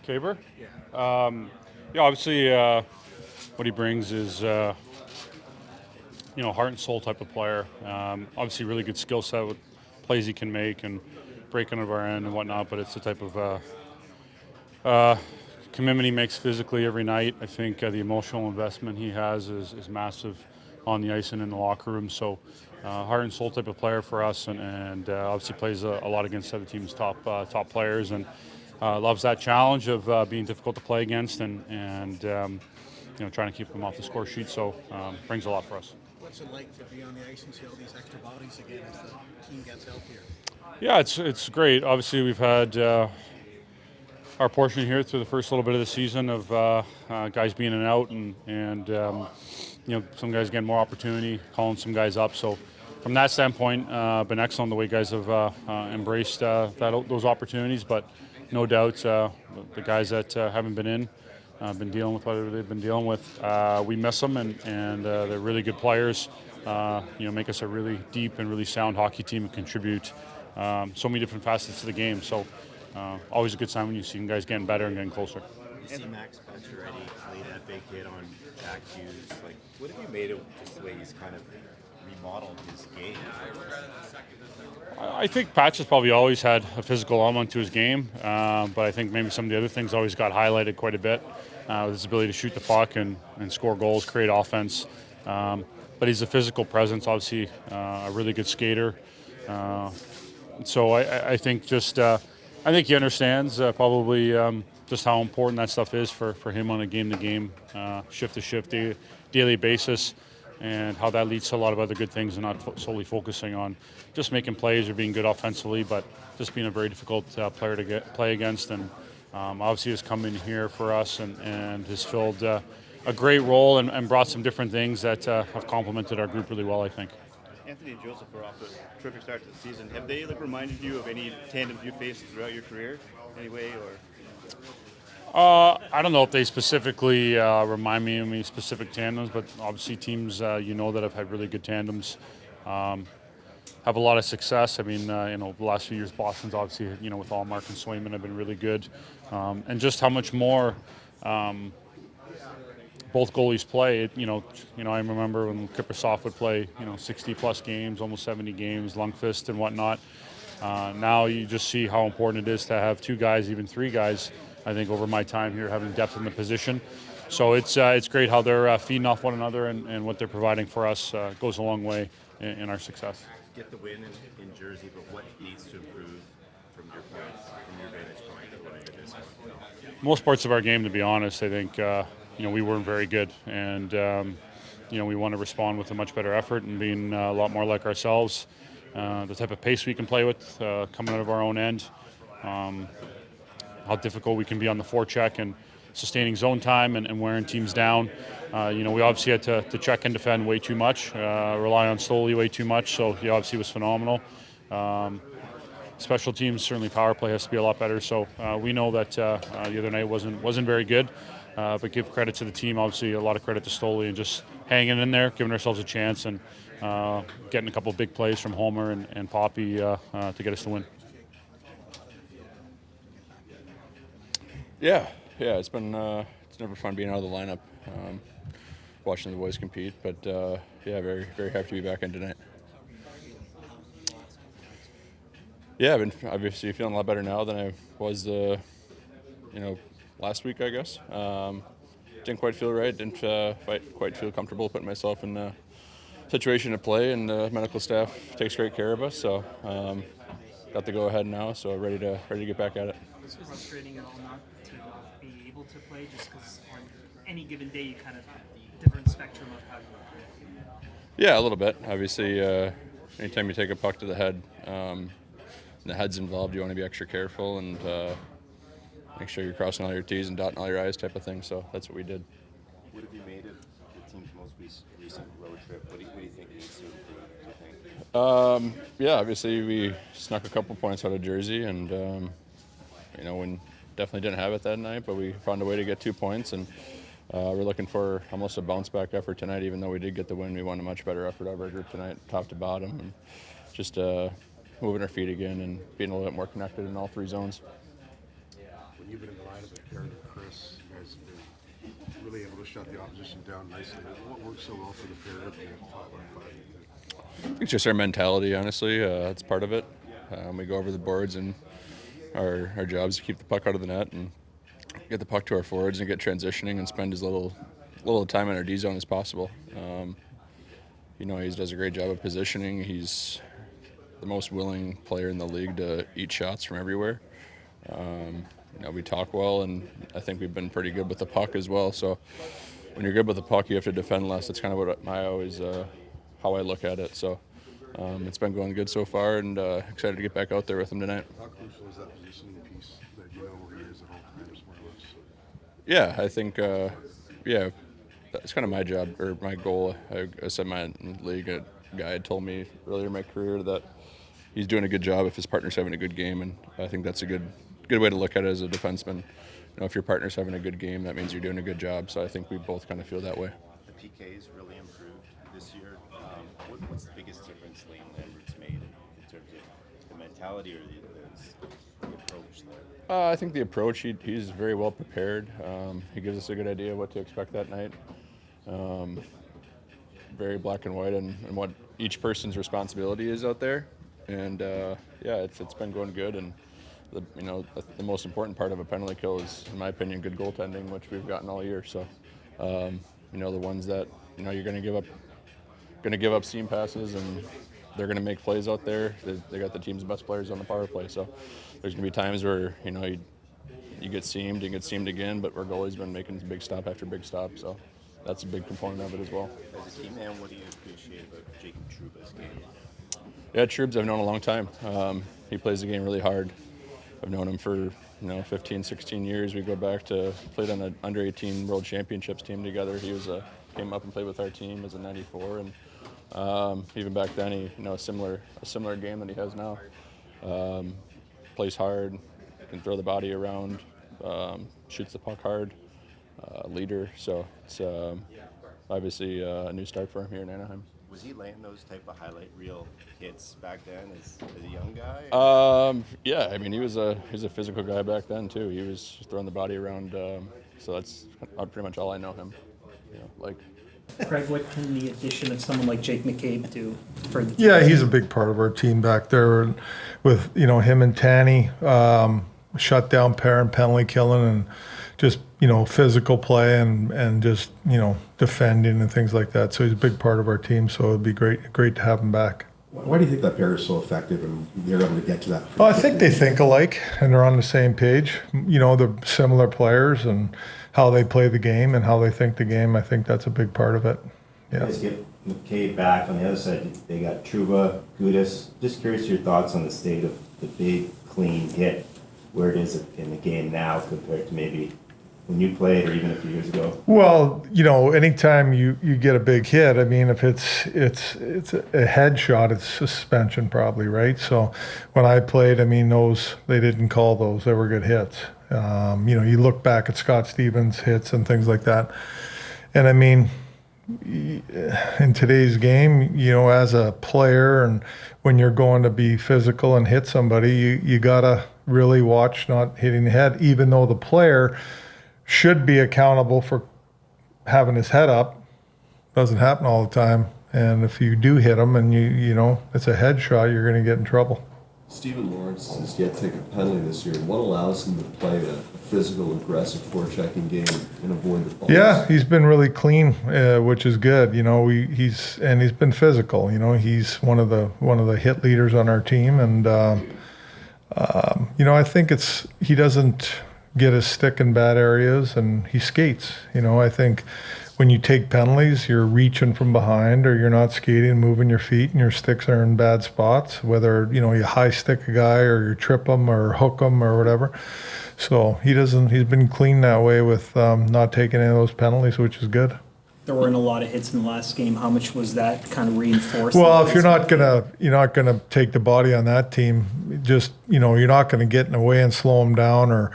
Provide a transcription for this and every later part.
Faber? Yeah. Yeah, obviously, what he brings is, heart and soul type of player. Obviously, really good skill set with plays he can make and breaking of our end and whatnot. But it's the type of commitment he makes physically every night. I think the emotional investment he has is massive on the ice and in the locker room. So, heart and soul type of player for us, and obviously plays a lot against other teams' top players, and loves that challenge of being difficult to play against and trying to keep them off the score sheet. So, brings a lot for us. What's it like to be on the ice and see all these extra bodies again as the team gets healthier? Yeah, it's great. Obviously, we've had our portion here through the first little bit of the season of guys being in and out, and some guys getting more opportunity, calling some guys up. So from that standpoint, been excellent the way guys have embraced those opportunities. But no doubt, the guys that haven't been dealing with what they've been dealing with. We miss them, and they're really good players. Make us a really deep and really sound hockey team and contribute so many different facets to the game. So always a good sign when you see guys getting better and getting closer. You see Max Pacioretty lay that big hit on Jack Hughes. Like, what have you made of just the way he's kind of remodeled his game? I think Patch has probably always had a physical element to his game, but I think maybe some of the other things always got highlighted quite a bit. With his ability to shoot the puck and score goals, create offense. But he's a physical presence, obviously a really good skater. So I think I think he understands probably just how important that stuff is for him on a game-to-game, shift-to-shift, daily basis, and how that leads to a lot of other good things and not solely focusing on just making plays or being good offensively, but just being a very difficult player to play against. And obviously has come in here for us and has filled a great role and brought some different things that have complemented our group really well, I think. Anthony and Joseph are off to a terrific start to the season. Have they reminded you of any tandems you faced throughout your career, anyway, or? I don't know if they specifically remind me of any specific tandems, but obviously teams that have had really good tandems have a lot of success. I mean, the last few years, Boston's obviously, with Allmark and Swayman have been really good, and just how much more. Both goalies play. I remember when Kiprusoff would play, 60-plus games, almost 70 games, Lundqvist and whatnot. Now you just see how important it is to have two guys, even three guys. I think over my time here, having depth in the position. So it's great how they're feeding off one another, and what they're providing for us goes a long way in our success. Get the win in Jersey, but what needs to improve from your vantage point? Most parts of our game, to be honest, I think. We weren't very good, and we want to respond with a much better effort and being a lot more like ourselves. The type of pace we can play with coming out of our own end, how difficult we can be on the forecheck and sustaining zone time and wearing teams down. We obviously had to check and defend way too much, rely on Stoli way too much, so he obviously was phenomenal. Special teams, certainly power play has to be a lot better, so we know that the other night wasn't very good. But give credit to the team, obviously a lot of credit to Stoli, and just hanging in there, giving ourselves a chance, and getting a couple of big plays from Homer and Poppy to get us the win. Yeah, it's been it's never fun being out of the lineup, watching the boys compete, but very, very happy to be back in tonight. Yeah, I've been obviously feeling a lot better now than I was, last week, I guess. Didn't quite feel right. Didn't quite feel comfortable putting myself in a situation to play, and the medical staff takes great care of us. So got the go ahead now. So ready to get back at it. Is it frustrating at all not to be able to play, just because on any given day you kind of have the different spectrum of how you play? Yeah, a little bit. Obviously, anytime you take a puck to the head, and the head's involved, you want to be extra careful and make sure you're crossing all your T's and dotting all your I's type of thing. So that's what we did. What have you made of the team's most recent road trip? What do you think needs to improve, do you think? Yeah, obviously we snuck a couple points out of Jersey, and we definitely didn't have it that night, but we found a way to get 2 points, and we're looking for almost a bounce back effort tonight. Even though we did get the win, we want a much better effort out of our group tonight, top to bottom, and just moving our feet again and being a little bit more connected in all three zones. When you've been in the lineup with Karen and Chris. You guys have been really able to shut the opposition down nicely. What works so well for the pair of you at 5-on-5? It's just our mentality, honestly. It's part of it. We go over the boards, and our job is to keep the puck out of the net and get the puck to our forwards and get transitioning and spend as little time in our D zone as possible. He does a great job of positioning. He's the most willing player in the league to eat shots from everywhere. We talk well, and I think we've been pretty good with the puck as well. So when you're good with the puck, you have to defend less. That's kind of what I always how I look at it. So it's been going good so far, and excited to get back out there with him tonight. How crucial is that positioning piece that you know where he is at all times, more or less? Yeah, I think that's kind of my job or my goal. I said my league guy had told me earlier in my career that he's doing a good job if his partner's having a good game, and I think that's a good way to look at it as a defenseman. If your partner's having a good game, that means you're doing a good job. So I think we both kind of feel that way. The PK's really improved this year. What's the biggest difference Lane Lambert's made in terms of the mentality or the approach there? I think the approach, he's very well prepared. He gives us a good idea of what to expect that night. Very black and white and what each person's responsibility is out there. And it's been going good. And the most important part of a penalty kill is, in my opinion, good goaltending, which we've gotten all year. So, the ones that you're going to give up seam passes and they're going to make plays out there. They got the team's best players on the power play. So there's going to be times where you get seamed and get seamed again, but our goalie's been making big stop after big stop. So that's a big component of it as well. As a team man, what do you appreciate about Jacob Trouba's game? Yeah, Trubs I've known a long time. He plays the game really hard. I've known him for 15, 16 years. We go back to played on an under-18 World Championships team together. He came up and played with our team as a '94, and even back then he a similar game that he has now. Plays hard, can throw the body around, shoots the puck hard, leader. So it's obviously a new start for him here in Anaheim. Was he laying those type of highlight reel hits back then as a young guy? Yeah, I mean he was a physical guy back then too. He was throwing the body around, so that's pretty much all I know him. Craig, what can the addition of someone like Jake McCabe do for the team? Yeah, he's a big part of our team back there with him and Tanny, shut down pair and penalty killing and just physical play and just defending and things like that. So he's a big part of our team. So it'd be great to have him back. Why do you think that pair is so effective and they're able to get to that? Well, I think they think alike and they're on the same page. They're similar players and how they play the game and how they think the game. I think that's a big part of it. Yeah. You guys get McCabe back on the other side. They got Trouba, Gudis. Just curious your thoughts on the state of the big, clean hit, where it is in the game now compared to maybe when you played or even a few years ago. Well, anytime you get a big hit, I mean, if it's a headshot, it's suspension probably, right? So when I played, I mean, they didn't call those. They were good hits. You look back at Scott Stevens hits and things like that. And I mean, in today's game, as a player and when you're going to be physical and hit somebody, you got to really watch not hitting the head, even though the player should be accountable for having his head up. Doesn't happen all the time. And if you do hit him and it's a headshot, you're going to get in trouble. Stephen Lawrence has yet to take a penalty this year. What allows him to play a physical, aggressive forechecking game and avoid the balls? Yeah, he's been really clean, which is good. He's been physical. He's one of the hit leaders on our team, and I think he doesn't get his stick in bad areas, and he skates. I think when you take penalties, you're reaching from behind or you're not skating, moving your feet, and your sticks are in bad spots, whether, you high stick a guy or you trip him or hook him or whatever. So he's been clean that way with not taking any of those penalties, which is good. There weren't a lot of hits in the last game. How much was that kind of reinforced? Well, if you're not gonna take the body on that team, just, you're not gonna get in the way and slow them down or,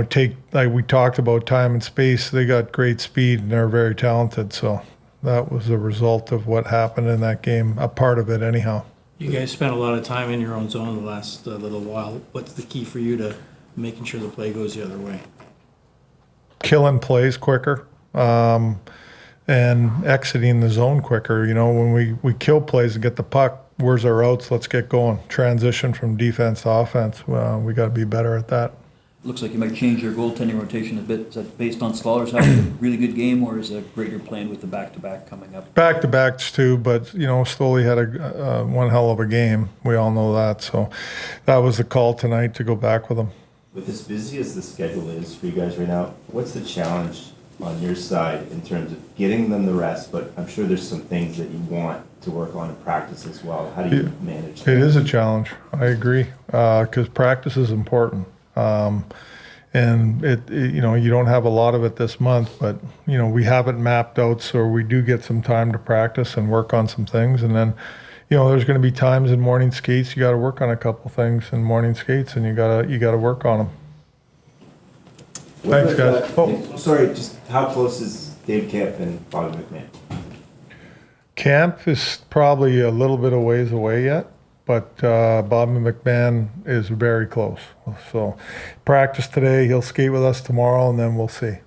take, like we talked about, time and space. They got great speed and they're very talented. So that was a result of what happened in that game, a part of it anyhow. You guys spent a lot of time in your own zone the last little while. What's the key for you to making sure the play goes the other way? Killing plays quicker, and exiting the zone quicker. You know, when we kill plays and get the puck, where's our outs? Let's get going. Transition from defense to offense. We got to be better at that. Looks like you might change your goaltending rotation a bit. Is that based on Svaller's having a really good game, or is it greater playing with the back-to-back coming up? Back-to-backs too, but, you know, Stoli had a one hell of a game. We all know that. So that was the call tonight to go back with him. With as busy as the schedule is for you guys right now, what's the challenge on your side in terms of getting them the rest? But I'm sure there's some things that you want to work on in practice as well. How do you manage that? It is a challenge. I agree, because practice is important. And you know, you don't have a lot of it this month, but, you know, we have it mapped out so we do get some time to practice and work on some things. And then, you know, there's going to be times in morning skates you got to work on a couple things in morning skates, and you gotta work on them. Thanks, guys. Sorry, just how close is Dave Camp and Bobby McMahon? Camp is probably a little bit of ways away yet, but Bobby McMahon is very close. So practice today, he'll skate with us tomorrow, and then we'll see.